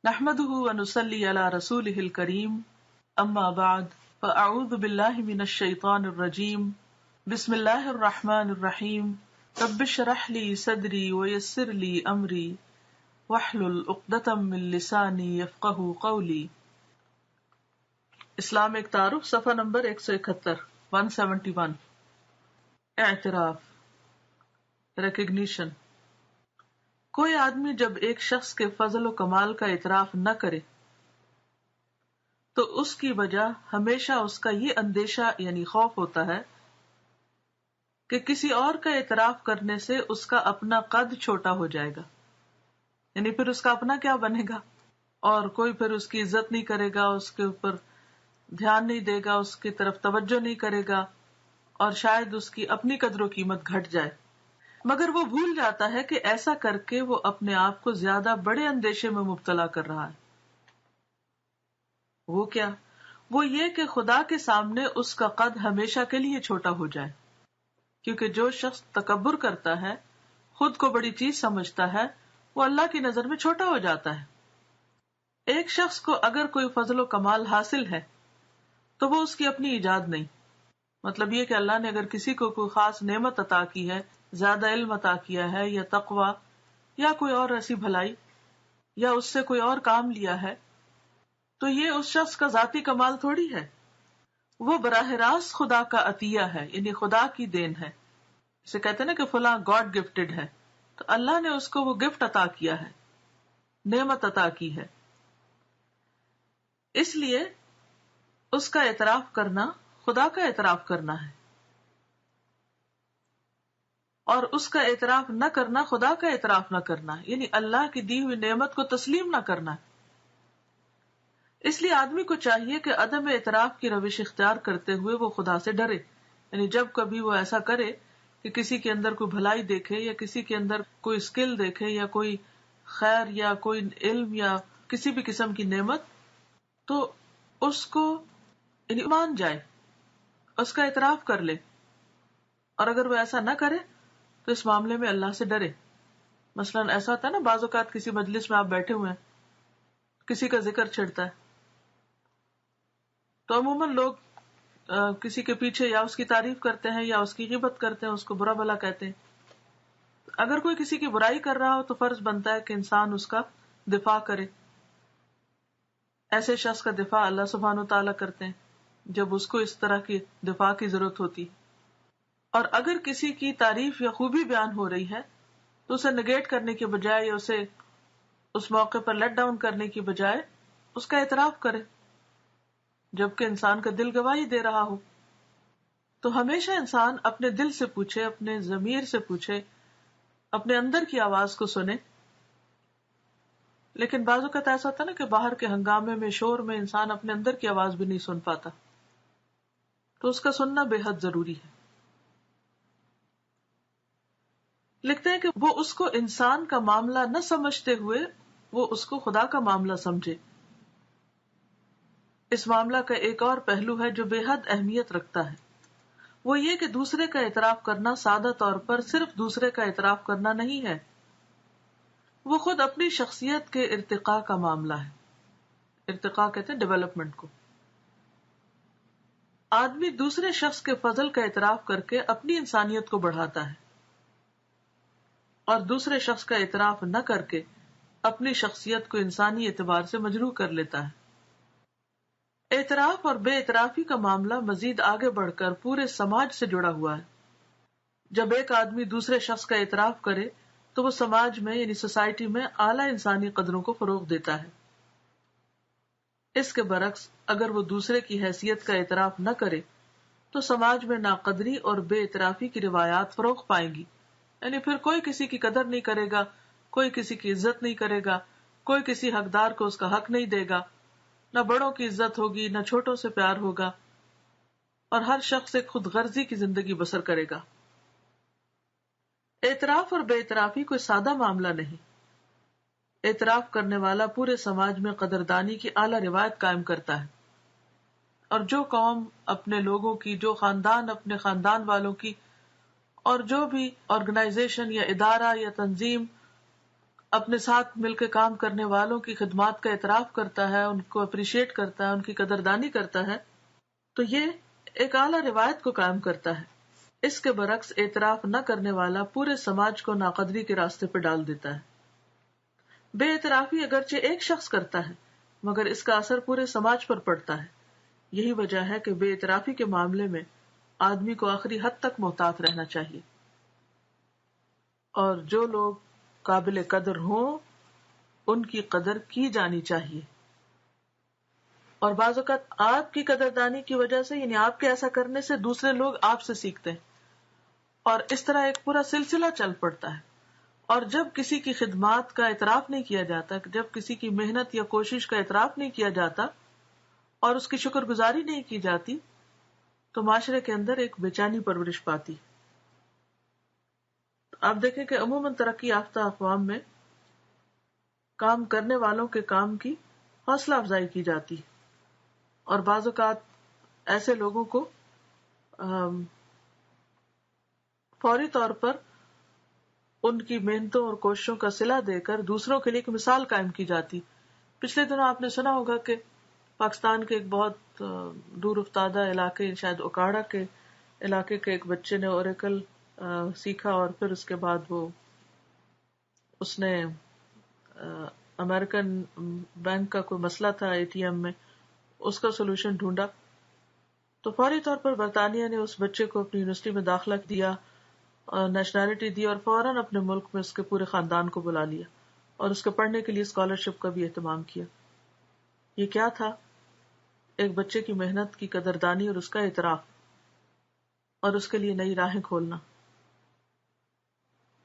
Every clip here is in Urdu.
نحمده ونصلي على رسوله الكريم اما بعد فاعوذ بالله من الشيطان الرجيم بسم الله الرحمن الرحيم رب اشرح لي صدري ويسر لي امري واحلل عقدة من لساني يفقهوا قولي. اسلامک تعارف صفحہ نمبر 171 171. اعتراف ریکگنیشن. کوئی آدمی جب ایک شخص کے فضل و کمال کا اعتراف نہ کرے تو اس کی وجہ ہمیشہ اس کا یہ اندیشہ یعنی خوف ہوتا ہے کہ کسی اور کا اعتراف کرنے سے اس کا اپنا قد چھوٹا ہو جائے گا، یعنی پھر اس کا اپنا کیا بنے گا، اور کوئی پھر اس کی عزت نہیں کرے گا، اس کے اوپر دھیان نہیں دے گا، اس کی طرف توجہ نہیں کرے گا، اور شاید اس کی اپنی قدر و قیمت گھٹ جائے. مگر وہ بھول جاتا ہے کہ ایسا کر کے وہ اپنے آپ کو زیادہ بڑے اندیشے میں مبتلا کر رہا ہے. وہ کیا؟ وہ یہ کہ خدا کے سامنے اس کا قد ہمیشہ کے لیے چھوٹا ہو جائے، کیونکہ جو شخص تکبر کرتا ہے، خود کو بڑی چیز سمجھتا ہے، وہ اللہ کی نظر میں چھوٹا ہو جاتا ہے. ایک شخص کو اگر کوئی فضل و کمال حاصل ہے تو وہ اس کی اپنی ایجاد نہیں. مطلب یہ کہ اللہ نے اگر کسی کو کوئی خاص نعمت عطا کی ہے، زیادہ علم عطا کیا ہے، یا تقوی، یا کوئی اور ایسی بھلائی، یا اس سے کوئی اور کام لیا ہے، تو یہ اس شخص کا ذاتی کمال تھوڑی ہے. وہ براہ راست خدا کا عطیہ ہے، یعنی خدا کی دین ہے. اسے کہتے ہیں نا کہ فلاں گاڈ گفٹڈ ہے، تو اللہ نے اس کو وہ گفٹ عطا کیا ہے، نعمت عطا کی ہے. اس لیے اس کا اعتراف کرنا خدا کا اعتراف کرنا ہے، اور اس کا اعتراف نہ کرنا خدا کا اعتراف نہ کرنا ہے، یعنی اللہ کی دی ہوئی نعمت کو تسلیم نہ کرنا ہے. اس لیے آدمی کو چاہیے کہ عدم اعتراف کی روش اختیار کرتے ہوئے وہ خدا سے ڈرے. یعنی جب کبھی وہ ایسا کرے کہ کسی کے اندر کوئی بھلائی دیکھے، یا کسی کے اندر کوئی اسکل دیکھے، یا کوئی خیر، یا کوئی علم، یا کسی بھی قسم کی نعمت، تو اس کو یعنی مان جائے، اس کا اعتراف کر لے. اور اگر وہ ایسا نہ کرے تو اس معاملے میں اللہ سے ڈرے. مثلاً ایسا ہوتا ہے نا، بعض اوقات کسی مجلس میں آپ بیٹھے ہوئے ہیں، کسی کا ذکر چھڑتا ہے، تو عموماً لوگ کسی کے پیچھے یا اس کی تعریف کرتے ہیں، یا اس کی غیبت کرتے ہیں، اس کو برا بھلا کہتے ہیں. اگر کوئی کسی کی برائی کر رہا ہو تو فرض بنتا ہے کہ انسان اس کا دفاع کرے. ایسے شخص کا دفاع اللہ سبحانہ و تعالیٰ کرتے ہیں جب اس کو اس طرح کی دفاع کی ضرورت ہوتی. اور اگر کسی کی تعریف یا خوبی بیان ہو رہی ہے تو اسے نگیٹ کرنے کے بجائے، یا اسے اس موقع پر لیٹ ڈاؤن کرنے کی بجائے اس کا اعتراف کرے، جبکہ انسان کا دل گواہی دے رہا ہو. تو ہمیشہ انسان اپنے دل سے پوچھے، اپنے ضمیر سے پوچھے، اپنے اندر کی آواز کو سنے. لیکن بعض اوقات ایسا ہوتا ہے نا کہ باہر کے ہنگامے میں، شور میں انسان اپنے اندر کی آواز بھی نہیں سن پاتا، تو اس کا سننا بے حد ضروری ہے. لکھتے ہیں کہ وہ اس کو انسان کا معاملہ نہ سمجھتے ہوئے وہ اس کو خدا کا معاملہ سمجھے. اس معاملہ کا ایک اور پہلو ہے جو بے حد اہمیت رکھتا ہے، وہ یہ کہ دوسرے کا اعتراف کرنا سادہ طور پر صرف دوسرے کا اعتراف کرنا نہیں ہے، وہ خود اپنی شخصیت کے ارتقاء کا معاملہ ہے. ارتقاء کہتے ہیں ڈیولپمنٹ کو. آدمی دوسرے شخص کے فضل کا اعتراف کر کے اپنی انسانیت کو بڑھاتا ہے، اور دوسرے شخص کا اعتراف نہ کر کے اپنی شخصیت کو انسانی اعتبار سے مجروح کر لیتا ہے. اعتراف اور بے اعترافی کا معاملہ مزید آگے بڑھ کر پورے سماج سے جڑا ہوا ہے. جب ایک آدمی دوسرے شخص کا اعتراف کرے تو وہ سماج میں یعنی سوسائٹی میں اعلیٰ انسانی قدروں کو فروغ دیتا ہے. اس کے برعکس اگر وہ دوسرے کی حیثیت کا اعتراف نہ کرے تو سماج میں ناقدری اور بے اعترافی کی روایات فروغ پائیں گی. یعنی پھر کوئی کسی کی قدر نہیں کرے گا، کوئی کسی کی عزت نہیں کرے گا، کوئی کسی حقدار کو اس کا حق نہیں دے گا، نہ بڑوں کی عزت ہوگی، نہ چھوٹوں سے پیار ہوگا، اور ہر شخص ایک خود غرضی کی زندگی بسر کرے گا. اعتراف اور بے اعترافی کوئی سادہ معاملہ نہیں. اعتراف کرنے والا پورے سماج میں قدردانی کی اعلیٰ روایت قائم کرتا ہے، اور جو قوم اپنے لوگوں کی، جو خاندان اپنے خاندان والوں کی، اور جو بھی آرگنائزیشن یا ادارہ یا تنظیم اپنے ساتھ مل کے کام کرنے والوں کی خدمات کا اعتراف کرتا ہے، ان کو اپریشیٹ کرتا ہے، ان کی قدردانی کرتا ہے، تو یہ ایک اعلیٰ روایت کو قائم کرتا ہے. اس کے برعکس اعتراف نہ کرنے والا پورے سماج کو ناقدری کے راستے پہ ڈال دیتا ہے. بے اعترافی اگرچہ ایک شخص کرتا ہے مگر اس کا اثر پورے سماج پر پڑتا ہے. یہی وجہ ہے کہ بے اعترافی کے معاملے میں آدمی کو آخری حد تک محتاط رہنا چاہیے، اور جو لوگ قابل قدر ہوں ان کی قدر کی جانی چاہیے. اور بعض اوقات آپ کی قدردانی کی وجہ سے، یعنی آپ کے ایسا کرنے سے، دوسرے لوگ آپ سے سیکھتے ہیں، اور اس طرح ایک پورا سلسلہ چل پڑتا ہے. اور جب کسی کی خدمات کا اعتراف نہیں کیا جاتا، جب کسی کی محنت یا کوشش کا اعتراف نہیں کیا جاتا اور اس کی شکر گزاری نہیں کی جاتی، تو معاشرے کے اندر ایک بے چینی پرورش پاتی. آپ دیکھیں کہ عموماً ترقی یافتہ اقوام میں کام کرنے والوں کے کام کی حوصلہ افزائی کی جاتی، اور بعض اوقات ایسے لوگوں کو فوری طور پر ان کی محنتوں اور کوششوں کا صلہ دے کر دوسروں کے لیے ایک مثال قائم کی جاتی. پچھلے دنوں آپ نے سنا ہوگا کہ پاکستان کے ایک بہت دور افتادہ علاقے، شاید اوکاڑا کے علاقے کے ایک بچے نے اوریکل سیکھا، اور پھر اس کے بعد اس نے امریکن بینک کا کوئی مسئلہ تھا ATM میں، اس کا سولوشن ڈھونڈا. تو فوری طور پر برطانیہ نے اس بچے کو اپنی یونیورسٹی میں داخلہ دیا، نیشنلٹی دی، اور فوراً اپنے ملک میں اس کے پورے خاندان کو بلا لیا اور اس کے پڑھنے کے لیے اسکالرشپ کا بھی اہتمام کیا. یہ کیا تھا؟ ایک بچے کی محنت کی قدردانی اور اس کا اعتراف، اور اس کے لیے نئی راہیں کھولنا.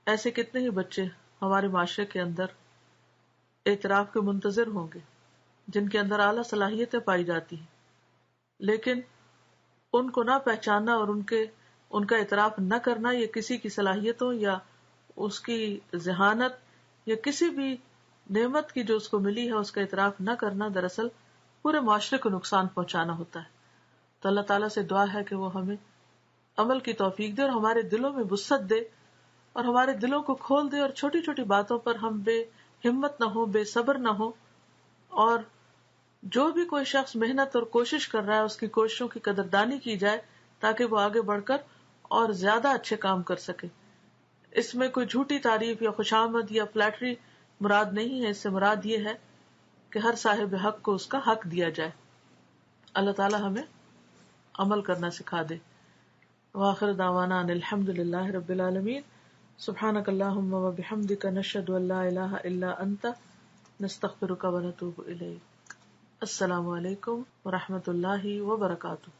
ایسے کتنے ہی بچے ہمارے معاشرے کے اندر اعتراف کے منتظر ہوں گے، جن کے اندر اعلیٰ صلاحیتیں پائی جاتی ہیں، لیکن ان کو نہ پہچاننا اور ان کا اعتراف نہ کرنا، یا کسی کی صلاحیتوں یا اس کی ذہانت یا کسی بھی نعمت کی جو اس کو ملی ہے اس کا اعتراف نہ کرنا، دراصل پورے معاشرے کو نقصان پہنچانا ہوتا ہے. تو اللہ تعالیٰ سے دعا ہے کہ وہ ہمیں عمل کی توفیق دے اور ہمارے دلوں میں وسعت دے اور ہمارے دلوں کو کھول دے، اور چھوٹی چھوٹی باتوں پر ہم بے ہمت نہ ہو، بے صبر نہ ہو، اور جو بھی کوئی شخص محنت اور کوشش کر رہا ہے اس کی کوششوں کی قدردانی کی جائے تاکہ وہ آگے بڑھ کر اور زیادہ اچھے کام کر سکے. اس میں کوئی جھوٹی تعریف یا خوشامد یا فلیٹری مراد نہیں ہے. اس سے مراد یہ ہے کہ ہر صاحب حق کو اس کا حق دیا جائے. اللہ تعالی ہمیں عمل کرنا سکھا دے. وآخر دعوانا ان الحمد للہ رب العالمین. سبحانک اللہم و بحمدک، نشہد ان لا الہ الا انت، نستغفرک و نتوب الیک. السلام علیکم ورحمۃ اللہ وبرکاتہ.